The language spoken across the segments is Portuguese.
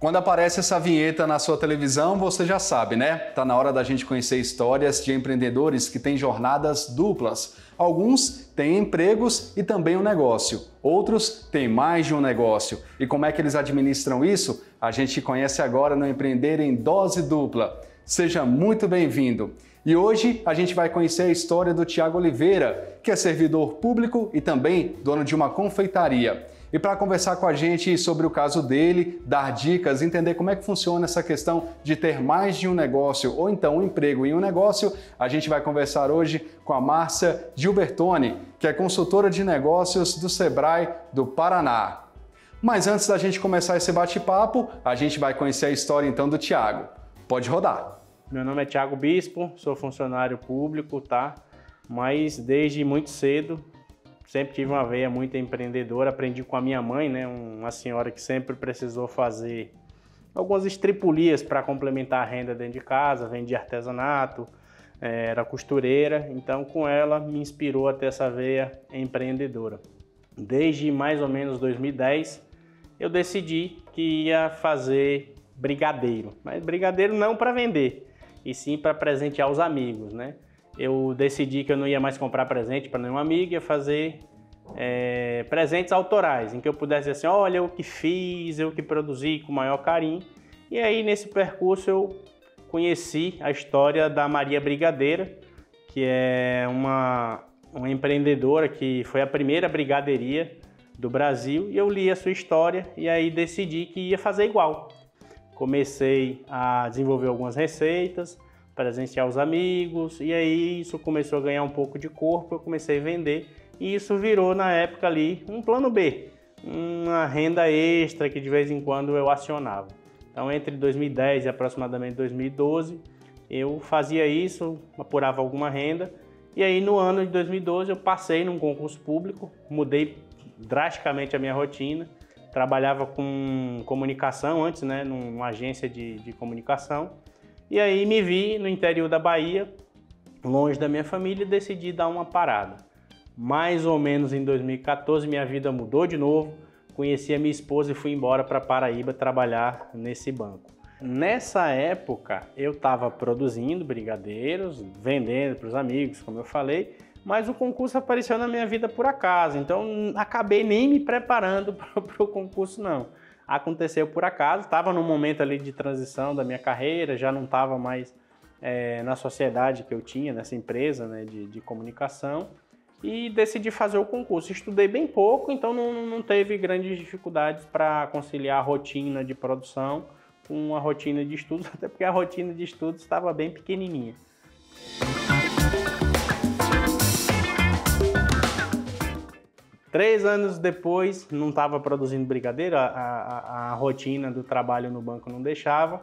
Quando aparece essa vinheta na sua televisão, você já sabe, né? Tá na hora da gente conhecer histórias de empreendedores que têm jornadas duplas. Alguns têm empregos e também um negócio. Outros têm mais de um negócio. E como é que eles administram isso? A gente conhece agora no Empreender em Dose Dupla. Seja muito bem-vindo! E hoje a gente vai conhecer a história do Thiago Oliveira, que é servidor público e também dono de uma confeitaria. E para conversar com a gente sobre o caso dele, dar dicas, entender como é que funciona essa questão de ter mais de um negócio ou então um emprego em um negócio, a gente vai conversar hoje com a Márcia Gilbertoni, que é consultora de negócios do Sebrae do Paraná. Mas antes da gente começar esse bate-papo, a gente vai conhecer a história então do Thiago. Pode rodar. Meu nome é Thiago Bispo, sou funcionário público, tá? Mas desde muito cedo sempre tive uma veia muito empreendedora, aprendi com a minha mãe, né? Uma senhora que sempre precisou fazer algumas estripulias para complementar a renda dentro de casa, vendia artesanato, era costureira, então com ela me inspirou a ter essa veia empreendedora. Desde mais ou menos 2010 eu decidi que ia fazer brigadeiro, mas brigadeiro não para vender, e sim para presentear os amigos, né? Eu decidi que eu não ia mais comprar presente para nenhum amigo, ia fazer presentes autorais, em que eu pudesse dizer assim, olha, eu que fiz, eu que produzi com o maior carinho. E aí nesse percurso eu conheci a história da Maria Brigadeira, que é uma empreendedora que foi a primeira brigadeiria do Brasil, e eu li a sua história e aí decidi que ia fazer igual. Comecei a desenvolver algumas receitas, presentear os amigos, e aí isso começou a ganhar um pouco de corpo, eu comecei a vender, e isso virou na época ali um plano B, uma renda extra que de vez em quando eu acionava. Então entre 2010 e aproximadamente 2012 eu fazia isso, apurava alguma renda, e aí no ano de 2012 eu passei num concurso público, mudei drasticamente a minha rotina, trabalhava com comunicação antes, né, numa agência de comunicação. E aí me vi no interior da Bahia, longe da minha família, e decidi dar uma parada. Mais ou menos em 2014 minha vida mudou de novo, conheci a minha esposa e fui embora para Paraíba trabalhar nesse banco. Nessa época eu estava produzindo brigadeiros, vendendo para os amigos, como eu falei, mas o concurso apareceu na minha vida por acaso, então acabei nem me preparando para o concurso não. Aconteceu por acaso, estava num momento ali de transição da minha carreira, já não estava mais na sociedade que eu tinha, nessa empresa, né, de comunicação, e decidi fazer o concurso. Estudei bem pouco, então não teve grandes dificuldades para conciliar a rotina de produção com a rotina de estudos, até porque a rotina de estudos estava bem pequenininha. 3 anos depois, não estava produzindo brigadeiro, a rotina do trabalho no banco não deixava.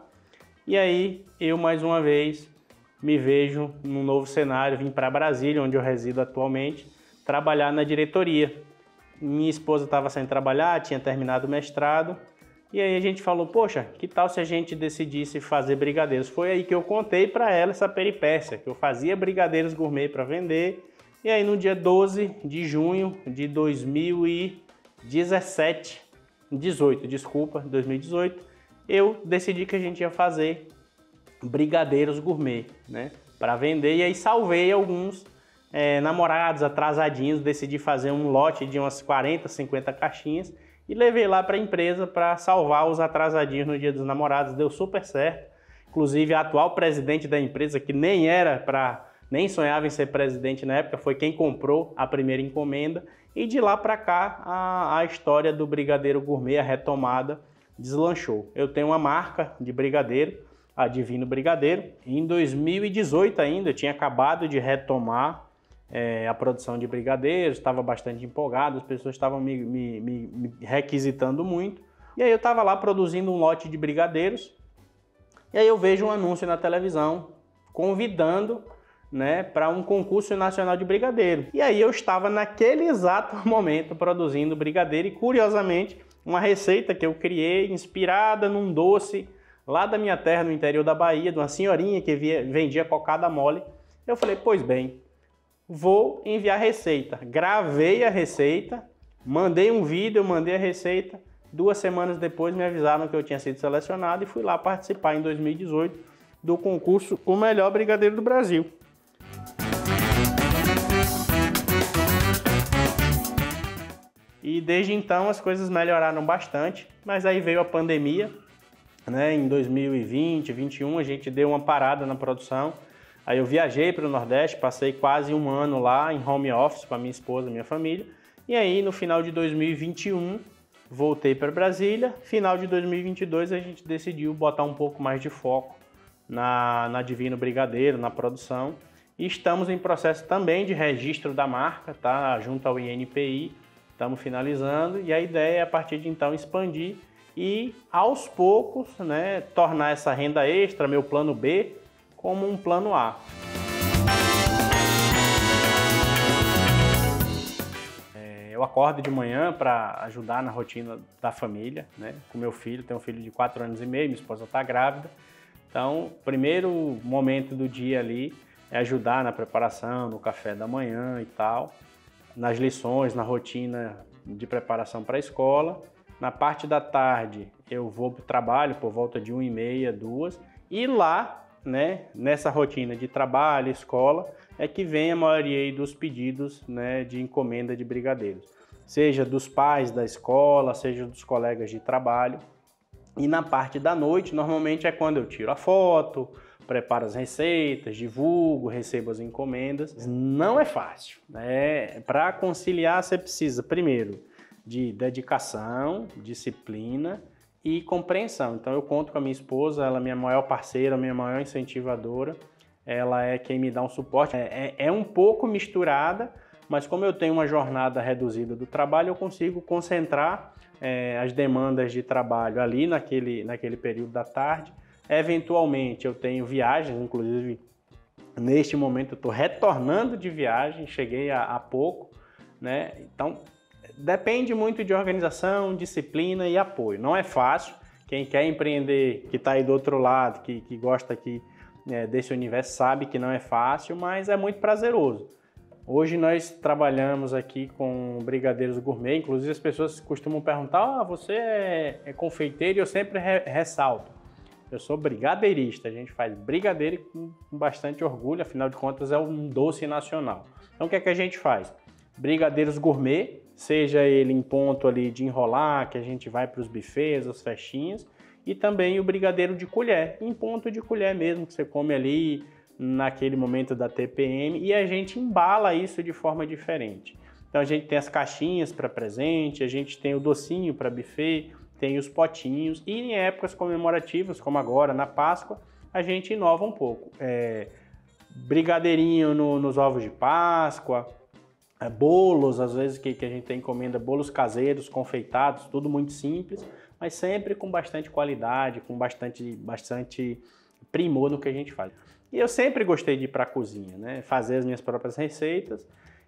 E aí, eu mais uma vez me vejo num novo cenário, vim para Brasília, onde eu resido atualmente, trabalhar na diretoria. Minha esposa estava sem trabalhar, tinha terminado o mestrado, e aí a gente falou, poxa, que tal se a gente decidisse fazer brigadeiros? Foi aí que eu contei para ela essa peripécia, que eu fazia brigadeiros gourmet para vender. E aí no dia 12 de junho de 2018, eu decidi que a gente ia fazer brigadeiros gourmet, né, para vender. E aí salvei alguns namorados atrasadinhos, decidi fazer um lote de umas 40, 50 caixinhas e levei lá para a empresa para salvar os atrasadinhos no dia dos namorados. Deu super certo. Inclusive a atual presidente da empresa, que nem sonhava em ser presidente na época, foi quem comprou a primeira encomenda, e de lá para cá a história do brigadeiro gourmet, a retomada, deslanchou. Eu tenho uma marca de brigadeiro, a Divino Brigadeiro. Em 2018 ainda, eu tinha acabado de retomar a produção de brigadeiros, estava bastante empolgado, as pessoas estavam me requisitando muito, e aí eu estava lá produzindo um lote de brigadeiros, e aí eu vejo um anúncio na televisão convidando, né, para um concurso nacional de brigadeiro. E aí eu estava naquele exato momento produzindo brigadeiro e, curiosamente, uma receita que eu criei inspirada num doce lá da minha terra, no interior da Bahia, de uma senhorinha que vendia cocada mole. Eu falei, pois bem, vou enviar a receita. Gravei a receita, mandei um vídeo, mandei a receita 2 semanas depois me avisaram que eu tinha sido selecionado e fui lá participar em 2018 do concurso O Melhor Brigadeiro do Brasil. E desde então as coisas melhoraram bastante, mas aí veio a pandemia, né? Em 2020, 2021 a gente deu uma parada na produção. Aí eu viajei para o Nordeste, passei quase 1 ano lá em home office com a minha esposa e minha família. E aí no final de 2021 voltei para Brasília. Final de 2022 a gente decidiu botar um pouco mais de foco na Divino Brigadeiro, na produção. E estamos em processo também de registro da marca, tá? Junto ao INPI. Estamos finalizando e a ideia é, a partir de então, expandir e, aos poucos, né, tornar essa renda extra, meu plano B, como um plano A. Eu acordo de manhã para ajudar na rotina da família, né, com meu filho. Tenho um filho de 4 anos e meio, minha esposa está grávida. Então, o primeiro momento do dia ali é ajudar na preparação, no café da manhã e tal, nas lições, na rotina de preparação para a escola. Na parte da tarde eu vou para o trabalho por volta de 1h30, 2h, e lá, né, nessa rotina de trabalho, escola, é que vem a maioria dos pedidos, né, de encomenda de brigadeiros, seja dos pais da escola, seja dos colegas de trabalho. E na parte da noite, normalmente é quando eu tiro a foto, preparo as receitas, divulgo, recebo as encomendas. Não é fácil, né? Para conciliar, você precisa, primeiro, de dedicação, disciplina e compreensão. Então, eu conto com a minha esposa, ela é minha maior parceira, minha maior incentivadora. Ela é quem me dá um suporte. É um pouco misturada, mas como eu tenho uma jornada reduzida do trabalho, eu consigo concentrar as demandas de trabalho ali naquele período da tarde. Eventualmente eu tenho viagens, inclusive neste momento eu estou retornando de viagem, cheguei há pouco, né? Então depende muito de organização, disciplina e apoio. Não é fácil. Quem quer empreender, que está aí do outro lado, que gosta aqui desse universo, sabe que não é fácil, mas é muito prazeroso. Hoje nós trabalhamos aqui com brigadeiros gourmet, inclusive as pessoas costumam perguntar: você é confeiteiro? E eu sempre ressalto: eu sou brigadeirista. A gente faz brigadeiro com bastante orgulho, afinal de contas é um doce nacional. Então o que é que a gente faz? Brigadeiros gourmet, seja ele em ponto ali de enrolar, que a gente vai para os buffets, as festinhas, e também o brigadeiro de colher, em ponto de colher mesmo, que você come ali naquele momento da TPM, e a gente embala isso de forma diferente. Então a gente tem as caixinhas para presente, a gente tem o docinho para buffet, tem os potinhos, e em épocas comemorativas, como agora, na Páscoa, a gente inova um pouco. Brigadeirinho nos ovos de Páscoa, bolos, às vezes que a gente tem encomenda, bolos caseiros, confeitados, tudo muito simples, mas sempre com bastante qualidade, com bastante primor no que a gente faz. E eu sempre gostei de ir para a cozinha, né? Fazer as minhas próprias receitas.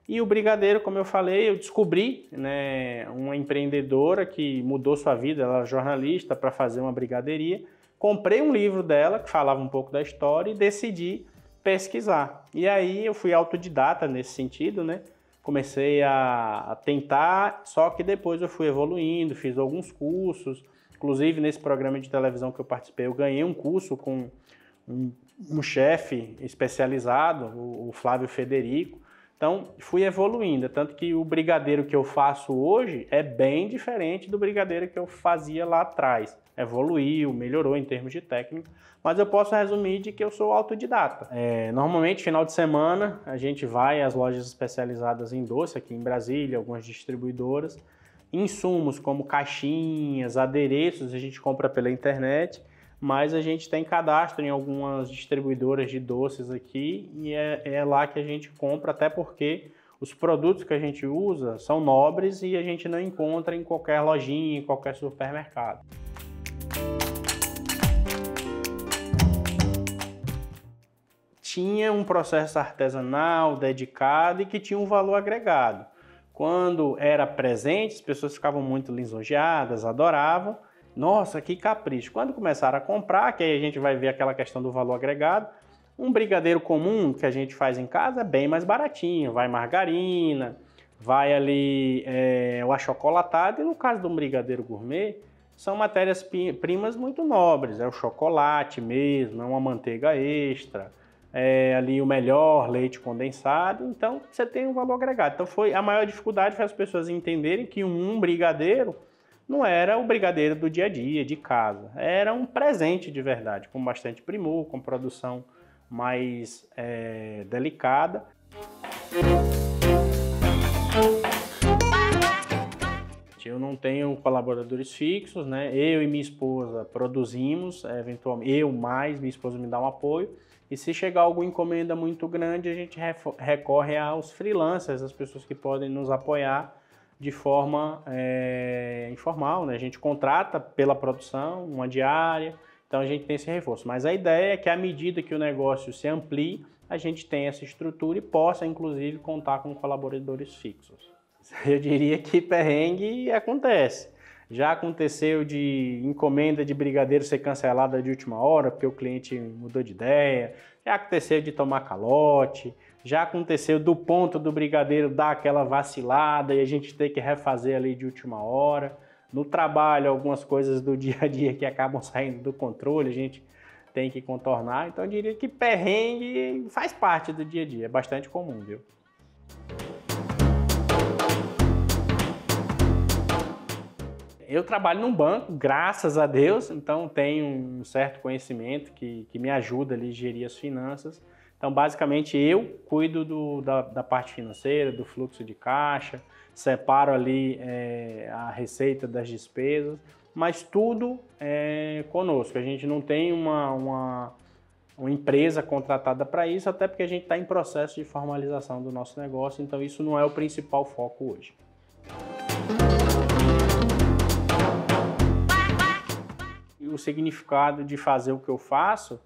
E o brigadeiro, como eu falei, eu descobri, né, uma empreendedora que mudou sua vida, ela é jornalista, para fazer uma brigadeiria. Comprei um livro dela que falava um pouco da história e decidi pesquisar. E aí eu fui autodidata nesse sentido, né? Comecei a tentar, só que depois eu fui evoluindo, fiz alguns cursos. Inclusive nesse programa de televisão que eu participei, eu ganhei um curso com um chefe especializado, o Flávio Federico. Então, fui evoluindo, tanto que o brigadeiro que eu faço hoje é bem diferente do brigadeiro que eu fazia lá atrás. Evoluiu, melhorou em termos de técnica, mas eu posso resumir de que eu sou autodidata. Normalmente, final de semana, a gente vai às lojas especializadas em doce, aqui em Brasília, algumas distribuidoras. Insumos como caixinhas, adereços, a gente compra pela internet, mas a gente tem cadastro em algumas distribuidoras de doces aqui e é lá que a gente compra, até porque os produtos que a gente usa são nobres e a gente não encontra em qualquer lojinha, em qualquer supermercado. Tinha um processo artesanal dedicado e que tinha um valor agregado. Quando era presente, as pessoas ficavam muito lisonjeadas, adoravam. Nossa, que capricho. Quando começaram a comprar, que aí a gente vai ver aquela questão do valor agregado, um brigadeiro comum que a gente faz em casa é bem mais baratinho. Vai margarina, vai ali o achocolatado, e no caso do brigadeiro gourmet, são matérias-primas muito nobres, é o chocolate mesmo, é uma manteiga extra, é ali o melhor leite condensado, então você tem um valor agregado. Então a maior dificuldade foi as pessoas entenderem que um brigadeiro não era o brigadeiro do dia a dia, de casa, era um presente de verdade, com bastante primor, com produção mais delicada. Eu não tenho colaboradores fixos, né? Eu e minha esposa produzimos, eventualmente, minha esposa me dá um apoio. E se chegar alguma encomenda muito grande, a gente recorre aos freelancers, as pessoas que podem nos apoiar de forma informal, né? A gente contrata pela produção, uma diária, então a gente tem esse reforço. Mas a ideia é que à medida que o negócio se amplie, a gente tenha essa estrutura e possa, inclusive, contar com colaboradores fixos. Eu diria que perrengue acontece. Já aconteceu de encomenda de brigadeiro ser cancelada de última hora porque o cliente mudou de ideia. Já aconteceu de tomar calote. Já aconteceu do ponto do brigadeiro dar aquela vacilada e a gente ter que refazer ali de última hora. No trabalho, algumas coisas do dia a dia que acabam saindo do controle, a gente tem que contornar. Então eu diria que perrengue faz parte do dia a dia, é bastante comum, viu? Eu trabalho num banco, graças a Deus, então tenho um certo conhecimento que me ajuda ali a gerir as finanças. Então, basicamente, eu cuido da parte financeira, do fluxo de caixa, separo ali a receita das despesas, mas tudo é conosco. A gente não tem uma empresa contratada para isso, até porque a gente está em processo de formalização do nosso negócio, então isso não é o principal foco hoje. O significado de fazer o que eu faço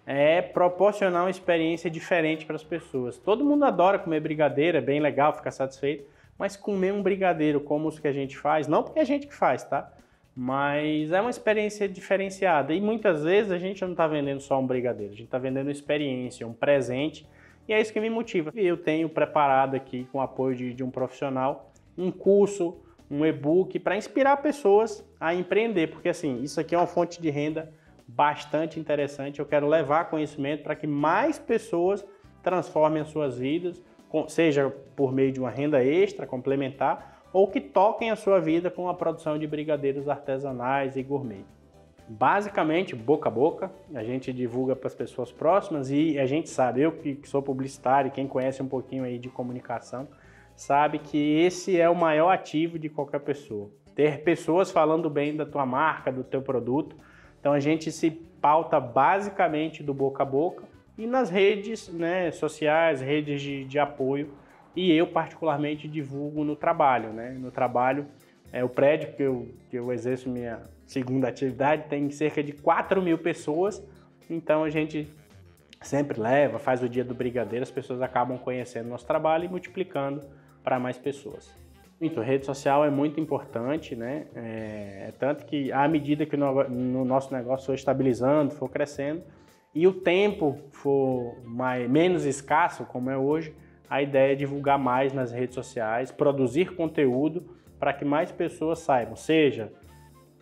é proporcionar uma experiência diferente para as pessoas. Todo mundo adora comer brigadeiro, é bem legal, ficar satisfeito, mas comer um brigadeiro como os que a gente faz, não porque é a gente que faz, tá? Mas é uma experiência diferenciada e muitas vezes a gente não está vendendo só um brigadeiro, a gente está vendendo uma experiência, um presente, e é isso que me motiva. Eu tenho preparado aqui, com o apoio de um profissional, um curso, um e-book para inspirar pessoas a empreender, porque assim, isso aqui é uma fonte de renda bastante interessante. Eu quero levar conhecimento para que mais pessoas transformem as suas vidas, seja por meio de uma renda extra complementar ou que toquem a sua vida com a produção de brigadeiros artesanais e gourmet. Basicamente, boca a boca, a gente divulga para as pessoas próximas e a gente sabe, eu que sou publicitário, quem conhece um pouquinho aí de comunicação, sabe que esse é o maior ativo de qualquer pessoa. Ter pessoas falando bem da tua marca, do teu produto. Então a gente se pauta basicamente do boca a boca e nas redes, né, sociais, redes de apoio. E eu particularmente divulgo no trabalho. Né? No trabalho, o prédio que eu exerço minha segunda atividade tem cerca de 4.000 pessoas. Então a gente sempre leva, faz o dia do brigadeiro, as pessoas acabam conhecendo nosso trabalho e multiplicando para mais pessoas. Então, rede social é muito importante, né? Tanto que à medida que no nosso negócio for estabilizando, for crescendo e o tempo for menos escasso, como é hoje, a ideia é divulgar mais nas redes sociais, produzir conteúdo para que mais pessoas saibam, seja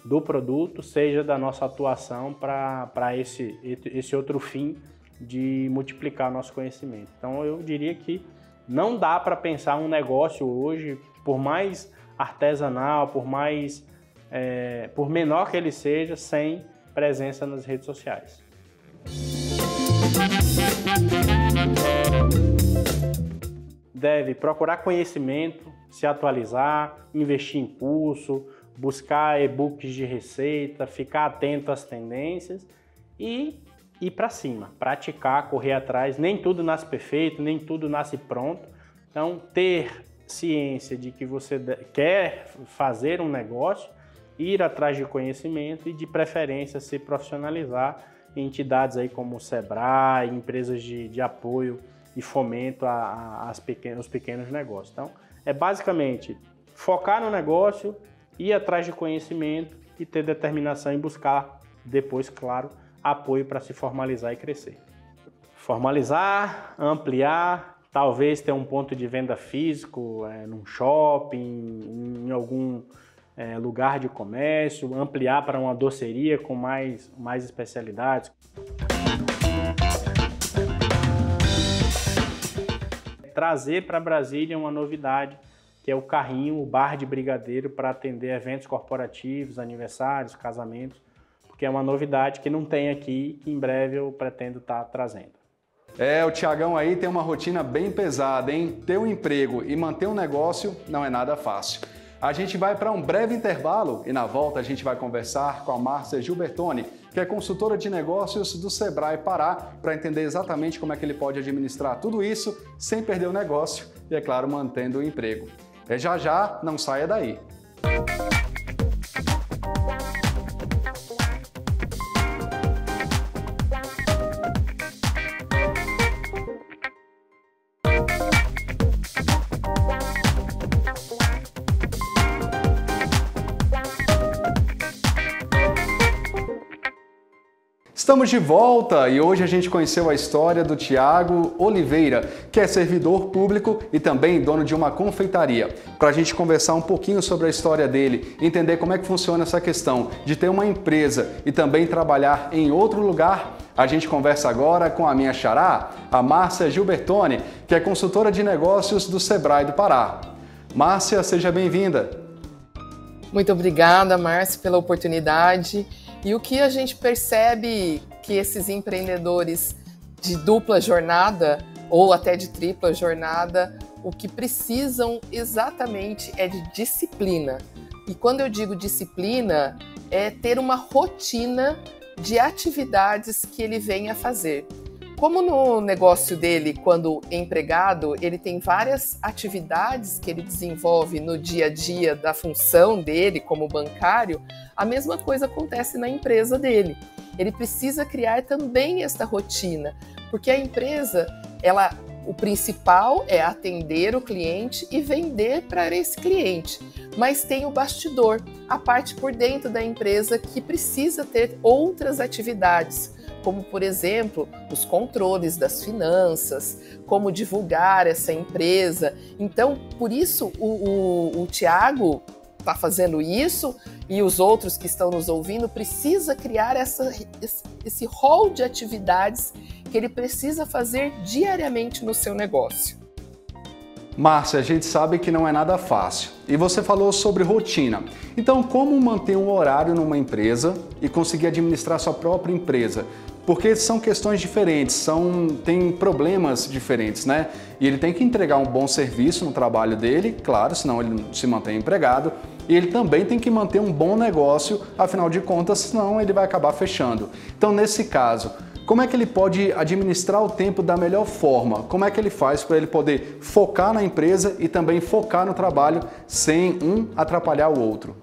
do produto, seja da nossa atuação para esse outro fim de multiplicar nosso conhecimento. Então, eu diria que não dá para pensar um negócio hoje, por mais artesanal, por menor que ele seja, sem presença nas redes sociais. Deve procurar conhecimento, se atualizar, investir em curso, buscar e-books de receita, ficar atento às tendências e ir para cima, praticar, correr atrás. Nem tudo nasce perfeito, nem tudo nasce pronto. Então, ter ciência de que você quer fazer um negócio, ir atrás de conhecimento e, de preferência, se profissionalizar em entidades aí como o Sebrae, empresas de apoio e fomento aos pequenos negócios. Então, é basicamente focar no negócio, ir atrás de conhecimento e ter determinação em buscar depois, claro, apoio para se formalizar e crescer. Formalizar, ampliar, talvez ter um ponto de venda físico, num shopping, em algum lugar de comércio, ampliar para uma doceria com mais especialidades. Trazer para Brasília uma novidade, que é o carrinho, o bar de brigadeiro para atender eventos corporativos, aniversários, casamentos, porque é uma novidade que não tem aqui, que em breve eu pretendo estar trazendo. O Thiagão aí tem uma rotina bem pesada, hein? Ter um emprego e manter um negócio não é nada fácil. A gente vai para um breve intervalo e na volta a gente vai conversar com a Márcia Gilbertoni, que é consultora de negócios do Sebrae Pará, para entender exatamente como é que ele pode administrar tudo isso sem perder o negócio e, é claro, mantendo o emprego. Já já, não saia daí. Estamos de volta e hoje a gente conheceu a história do Thiago Oliveira, que é servidor público e também dono de uma confeitaria. Para a gente conversar um pouquinho sobre a história dele, entender como é que funciona essa questão de ter uma empresa e também trabalhar em outro lugar, a gente conversa agora com a minha xará, a Márcia Gilbertoni, que é consultora de negócios do Sebrae do Pará. Márcia, seja bem-vinda. Muito obrigada, Márcia, pela oportunidade. E o que a gente percebe que esses empreendedores de dupla jornada ou até de tripla jornada, o que precisam exatamente é de disciplina. E quando eu digo disciplina, é ter uma rotina de atividades que ele vem a fazer. Como no negócio dele, quando empregado, ele tem várias atividades que ele desenvolve no dia a dia da função dele como bancário, a mesma coisa acontece na empresa dele. Ele precisa criar também esta rotina, porque a empresa, o principal é atender o cliente e vender para esse cliente, mas tem o bastidor, a parte por dentro da empresa que precisa ter outras atividades, como, por exemplo, os controles das finanças, como divulgar essa empresa. Então, por isso, o Thiago está fazendo isso e os outros que estão nos ouvindo precisa criar esse rol de atividades que ele precisa fazer diariamente no seu negócio. Márcia, a gente sabe que não é nada fácil. E você falou sobre rotina. Então, como manter um horário numa empresa e conseguir administrar sua própria empresa? Porque são questões diferentes, tem problemas diferentes, né? E ele tem que entregar um bom serviço no trabalho dele, claro, senão ele não se mantém empregado. E ele também tem que manter um bom negócio, afinal de contas, senão ele vai acabar fechando. Então, nesse caso, como é que ele pode administrar o tempo da melhor forma? Como é que ele faz para ele poder focar na empresa e também focar no trabalho sem um atrapalhar o outro?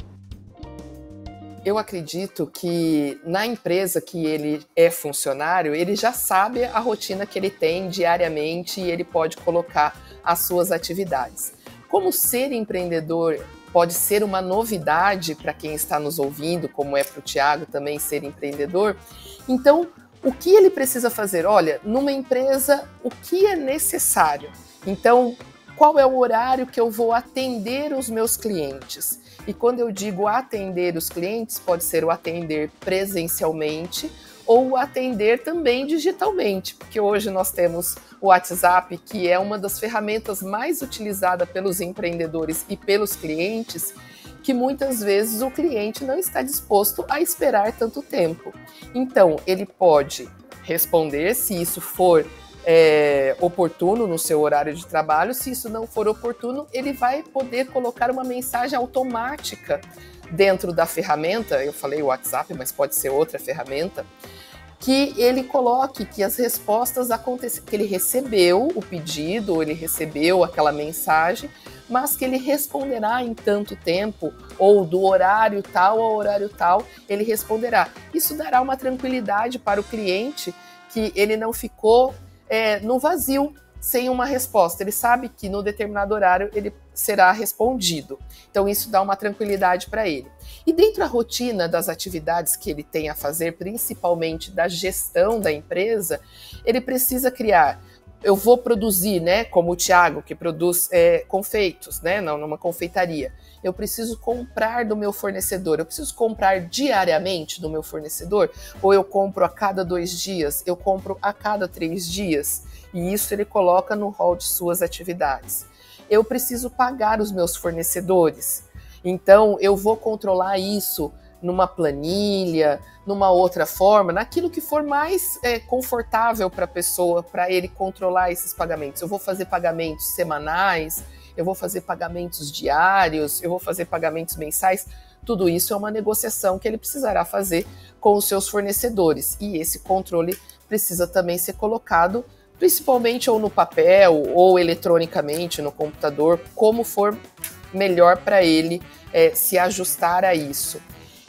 Eu acredito que na empresa que ele é funcionário, ele já sabe a rotina que ele tem diariamente e ele pode colocar as suas atividades. Como ser empreendedor pode ser uma novidade para quem está nos ouvindo, como é para o Thiago também ser empreendedor, então o que ele precisa fazer? Olha, numa empresa, o que é necessário? Então, qual é o horário que eu vou atender os meus clientes? E quando eu digo atender os clientes, pode ser o atender presencialmente ou o atender também digitalmente, porque hoje nós temos o WhatsApp, que é uma das ferramentas mais utilizadas pelos empreendedores e pelos clientes, que muitas vezes o cliente não está disposto a esperar tanto tempo. Então, ele pode responder se isso for oportuno no seu horário de trabalho. Se isso não for oportuno, ele vai poder colocar uma mensagem automática dentro da ferramenta, eu falei o WhatsApp, mas pode ser outra ferramenta, que ele coloque que as respostas acontecem, que ele recebeu o pedido, ou ele recebeu aquela mensagem, mas que ele responderá em tanto tempo, ou do horário tal ao horário tal, ele responderá. Isso dará uma tranquilidade para o cliente, que ele não ficou no vazio, sem uma resposta. Ele sabe que no determinado horário ele será respondido. Então isso dá uma tranquilidade para ele. E dentro da rotina das atividades que ele tem a fazer, principalmente da gestão da empresa, ele precisa criar eu vou produzir, né, como o Thiago, que produz confeitos, né, numa confeitaria. Eu preciso comprar do meu fornecedor. Eu preciso comprar diariamente do meu fornecedor? Ou eu compro a cada 2 dias? Eu compro a cada 3 dias? E isso ele coloca no rol de suas atividades. Eu preciso pagar os meus fornecedores. Então, eu vou controlar isso numa planilha, numa outra forma, naquilo que for mais confortável para a pessoa, para ele controlar esses pagamentos. Eu vou fazer pagamentos semanais, eu vou fazer pagamentos diários, eu vou fazer pagamentos mensais. Tudo isso é uma negociação que ele precisará fazer com os seus fornecedores. E esse controle precisa também ser colocado, principalmente ou no papel ou eletronicamente no computador, como for melhor para ele se ajustar a isso.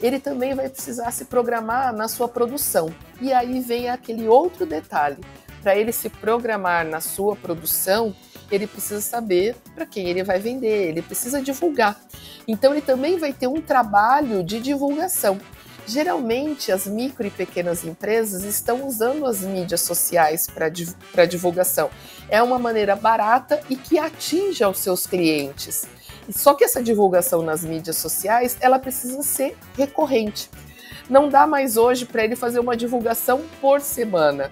Ele também vai precisar se programar na sua produção. E aí vem aquele outro detalhe. Para ele se programar na sua produção, ele precisa saber para quem ele vai vender, ele precisa divulgar. Então ele também vai ter um trabalho de divulgação. Geralmente as micro e pequenas empresas estão usando as mídias sociais para divulgação. É uma maneira barata e que atinge aos seus clientes. Só que essa divulgação nas mídias sociais, ela precisa ser recorrente. Não dá mais hoje para ele fazer uma divulgação por semana.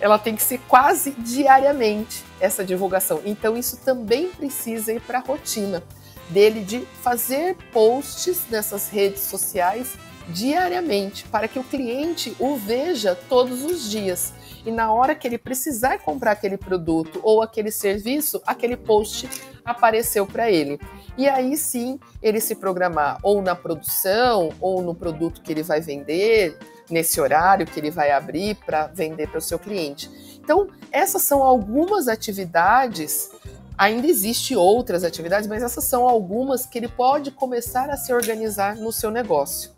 Ela tem que ser quase diariamente, essa divulgação. Então isso também precisa ir para a rotina dele de fazer posts nessas redes sociais diariamente, para que o cliente o veja todos os dias. E na hora que ele precisar comprar aquele produto ou aquele serviço, aquele post apareceu para ele. E aí sim, ele se programar ou na produção ou no produto que ele vai vender, nesse horário que ele vai abrir para vender para o seu cliente. Então, essas são algumas atividades. Ainda existem outras atividades, mas essas são algumas que ele pode começar a se organizar no seu negócio.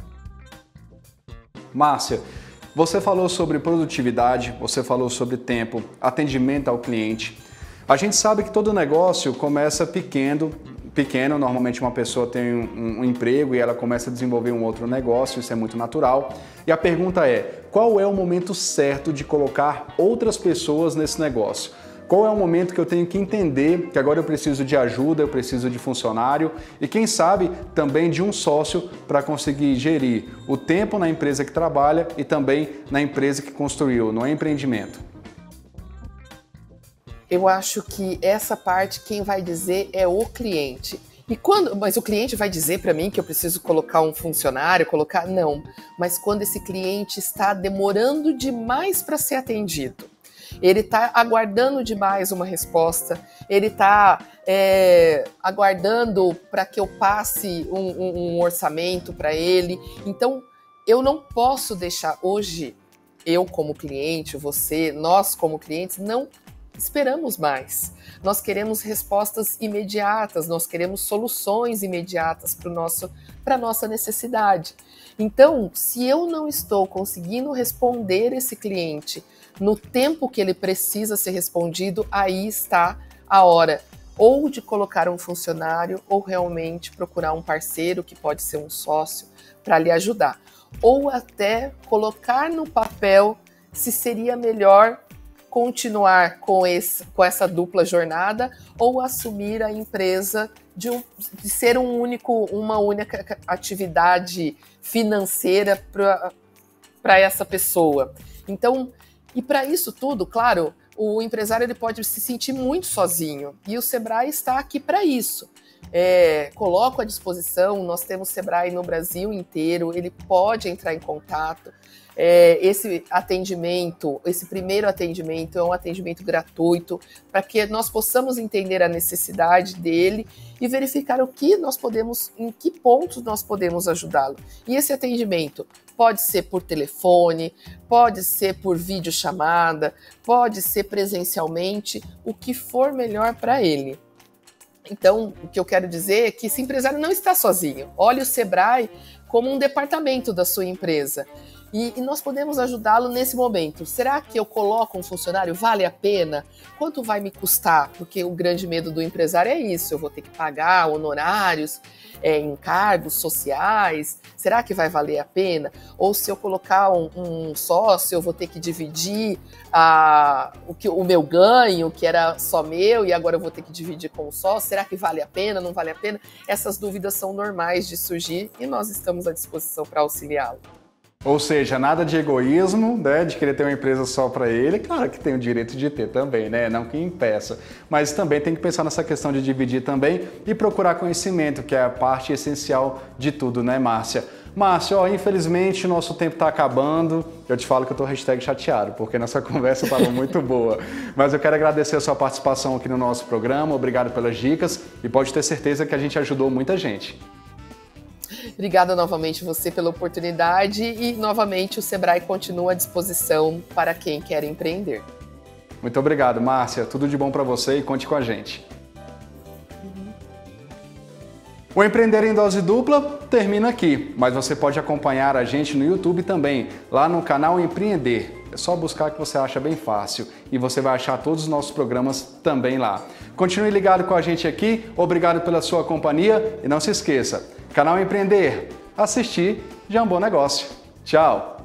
Márcia, você falou sobre produtividade, você falou sobre tempo, atendimento ao cliente. A gente sabe que todo negócio começa pequeno, normalmente uma pessoa tem um emprego e ela começa a desenvolver um outro negócio, isso é muito natural. E a pergunta é, qual é o momento certo de colocar outras pessoas nesse negócio? Qual é o momento que eu tenho que entender que agora eu preciso de ajuda, eu preciso de funcionário e quem sabe também de um sócio para conseguir gerir o tempo na empresa que trabalha e também na empresa que construiu, no empreendimento? Eu acho que essa parte quem vai dizer é o cliente. Mas o cliente vai dizer para mim que eu preciso colocar um funcionário, não. Mas quando esse cliente está demorando demais para ser atendido, ele está aguardando demais uma resposta, ele está aguardando para que eu passe um orçamento para ele. Então, eu não posso deixar hoje, eu como cliente, você, nós como clientes, não esperamos mais. Nós queremos respostas imediatas, nós queremos soluções imediatas para a nossa necessidade. Então, se eu não estou conseguindo responder esse cliente no tempo que ele precisa ser respondido, aí está a hora ou de colocar um funcionário ou realmente procurar um parceiro, que pode ser um sócio, para lhe ajudar. Ou até colocar no papel se seria melhor continuar com essa dupla jornada ou assumir a empresa de ser uma única atividade financeira para essa pessoa. Então, e para isso tudo, claro, o empresário ele pode se sentir muito sozinho e o Sebrae está aqui para isso. Coloco à disposição, nós temos Sebrae no Brasil inteiro, ele pode entrar em contato. Esse primeiro atendimento é um atendimento gratuito para que nós possamos entender a necessidade dele e verificar em que pontos nós podemos ajudá-lo. E esse atendimento pode ser por telefone, pode ser por videochamada, pode ser presencialmente, o que for melhor para ele. Então, o que eu quero dizer é que esse empresário não está sozinho. Olhe o Sebrae como um departamento da sua empresa. E nós podemos ajudá-lo nesse momento. Será que eu coloco um funcionário? Vale a pena? Quanto vai me custar? Porque o grande medo do empresário é isso, eu vou ter que pagar honorários, encargos sociais, será que vai valer a pena? Ou se eu colocar um sócio, eu vou ter que dividir o meu ganho, que era só meu, e agora eu vou ter que dividir com o sócio, será que vale a pena, não vale a pena? Essas dúvidas são normais de surgir e nós estamos à disposição para auxiliá-lo. Ou seja, nada de egoísmo, né, de querer ter uma empresa só para ele. Claro que tem o direito de ter também, né, não que impeça. Mas também tem que pensar nessa questão de dividir também e procurar conhecimento, que é a parte essencial de tudo, né, Márcia? Márcia, ó, infelizmente o nosso tempo está acabando. Eu te falo que eu tô #chateado, porque nossa conversa estava muito boa. Mas eu quero agradecer a sua participação aqui no nosso programa, obrigado pelas dicas e pode ter certeza que a gente ajudou muita gente. Obrigada novamente você pela oportunidade e, novamente, o Sebrae continua à disposição para quem quer empreender. Muito obrigado, Márcia. Tudo de bom para você e conte com a gente. O Empreender em Dose Dupla termina aqui, mas você pode acompanhar a gente no YouTube também, lá no canal Empreender. É só buscar que você acha bem fácil e você vai achar todos os nossos programas também lá. Continue ligado com a gente aqui, obrigado pela sua companhia e não se esqueça, canal Empreender, assistir já é um bom negócio. Tchau!